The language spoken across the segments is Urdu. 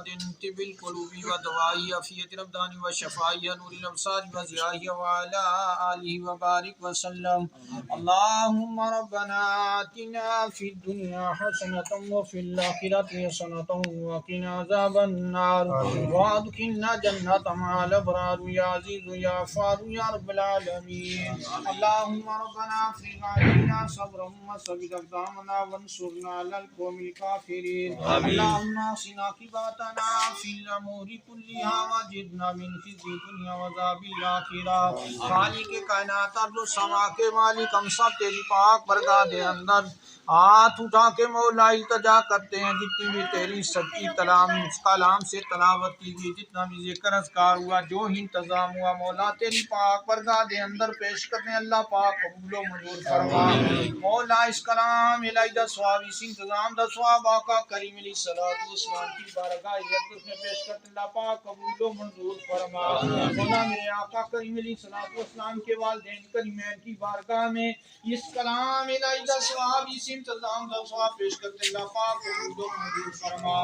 محمد طب القلوب ودوائها عافية الأبدان وشفائها نور الأبصار وضيائها وعلى آله وبارك وسلم. اللهم ربنا آتنا في الدنيا حسنة وفي الآخرة حسنة وقنا عذاب النار وادخلنا جنة مع الأبرار يا عزيز يا غفار يا رب العالمين. اللهم ربنا افرغ علينا صبرا وثبت أقدامنا وانصرنا على القوم الكافرين. اللهم احسن عاقبتنا في الأمور كلها واجرنا من خزي الدنيا وعذاب الآخرة. خالق کائنات ارض و سما کے مالک، ہم سب تیری پاک برگاہ دے اندر ہاتھ اٹھا کے مولا التجا کرتے ہیں. جتنی بھی تیری سچی کلام سے تلاوت کی گئی، جتنا بھی ذکر اذکار ہوا، جو ہی انتظام ہوا، مولا تیری پاک برگاہ دے اندر پیش کرتے ہیں. اللہ پاک قبول و منظور فرما. مولا اس کلام الہی دا ثواب، اس انتظام دا ثواب آقا کریم علیہ الصلوۃ والسلام کی بارگاہ عزت میں پیش کرتے ہیں. اللہ پاک قبول و منظور فرما. مولا میرے آقا کریم علیہ الصلوۃ والسلام کے والدین کریمین کی بارگاہ میں اس کلام الہی دا ثواب، اس انتظام دا ثواب پیش کرتے ہیں. اللہ پاک قبول و منظور فرما.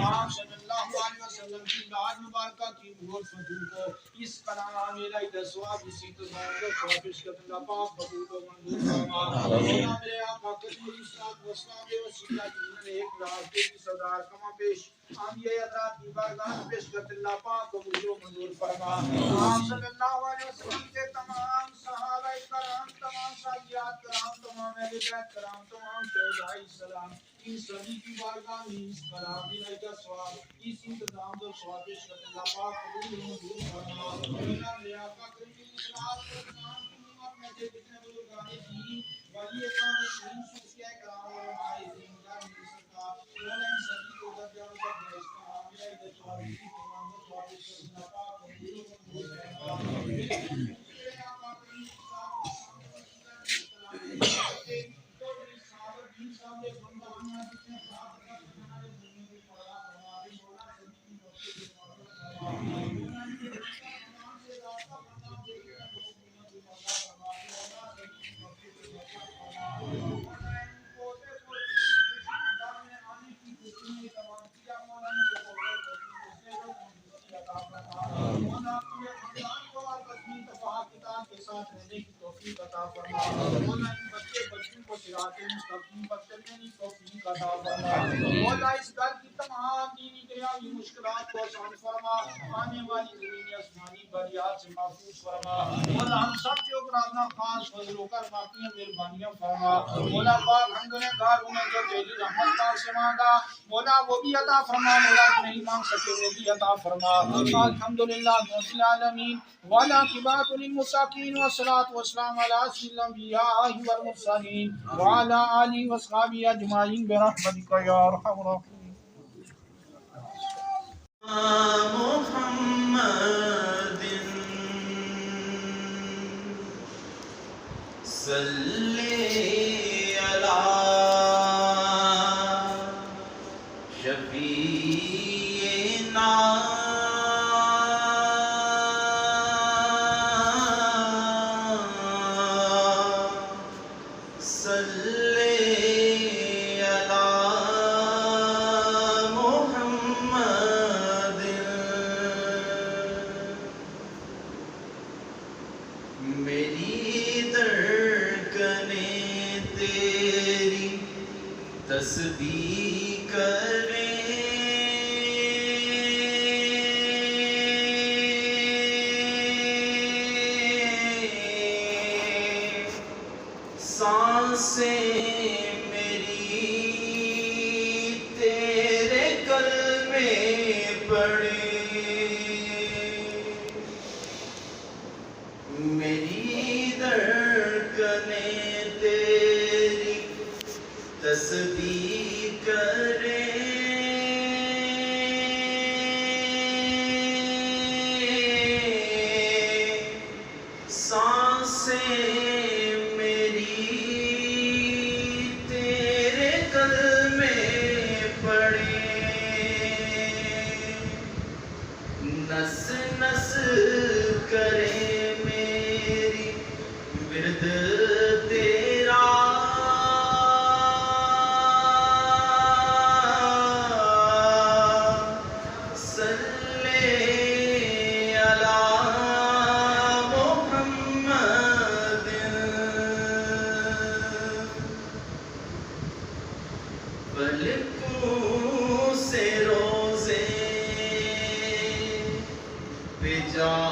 آپ صلی اللہ علیہ وسلم کی ذات مبارکہ کی روح فضول کو اس کلام الہی دا ثواب، اس انتظام دا ثواب پیش کرتے ہیں. اللہ پاک قبول و منظور فرما. مولا میرے آقا کریم علیہ الصلوۃ والسلام کے وسیلہ کی ایک راستے کی صدار کما پیش ہم یہ حضرات کی بارگاہ میں پیش کرتے ہیں. اللہ پاک قبول و منظور فرما. آپ صلی اللہ علیہ وسلم کے تمام صحابہ کرام، تمام صحابیات کرام، تمام اہل بیت کرام، تمام شہداء اسلام، ان سبھی کی بارگاہ میں اس کلام الہی کا ثواب، اس انتظام کا ثواب پیش کرتے ہیں. اللہ پاک قبول و منظور فرما. مولا میرے آقا کریم علیہ الصلوۃ والسلام کی امت میں سے جتنے بزرگان دین، ولی صالحین، صوفیاء کرام اور علماء دین کا سرکار، مولا ان سبھی کو درجہ و درجہ اس کلام الہی کا ثواب، اس انتظام کا ثواب پیش کرتے ہیں. اللہ پاک قبول و منظور فرما. رہنے کی توفیق عطا فرما. مولا ان بچوں کو صراط مستقیم پر چلنے کی توفیق عطا فرما. مولا اس گھر کی تمام دینی دنیاوی مشکلات کو آسان فرما. آنے والی زمینی آسمانی بلیات سے محفوظ فرما. مولا ہم سب کے اوپر اپنا خاص فضل و کرم، اپنی مہربانیاں فرما. مولا پاک ہم نے گھروں میں جو تیری رحمت پاک سے مانگا، مولا وہ بھی عطا فرما. مولا نہیں مانگ سکے وہ بھی عطا فرما. الحمدللہ رب العالمین والعاقبۃ للمتقین والصلاۃ والسلام علی سید الانبیاء والمرسلین وعلی آلہ وصحبہ اجمعین برحمتک یا ارحم الراحمین. محمد صلی علی شفیعنا تسبیح کریں، سانسیں میری تیرے کلمے پڑھیں، میری دھڑکنیں تیری تسبیح کریں، سانسیں میری تیرے کلمے پڑھیں، نس نس کرے میری ورد تیرا، جا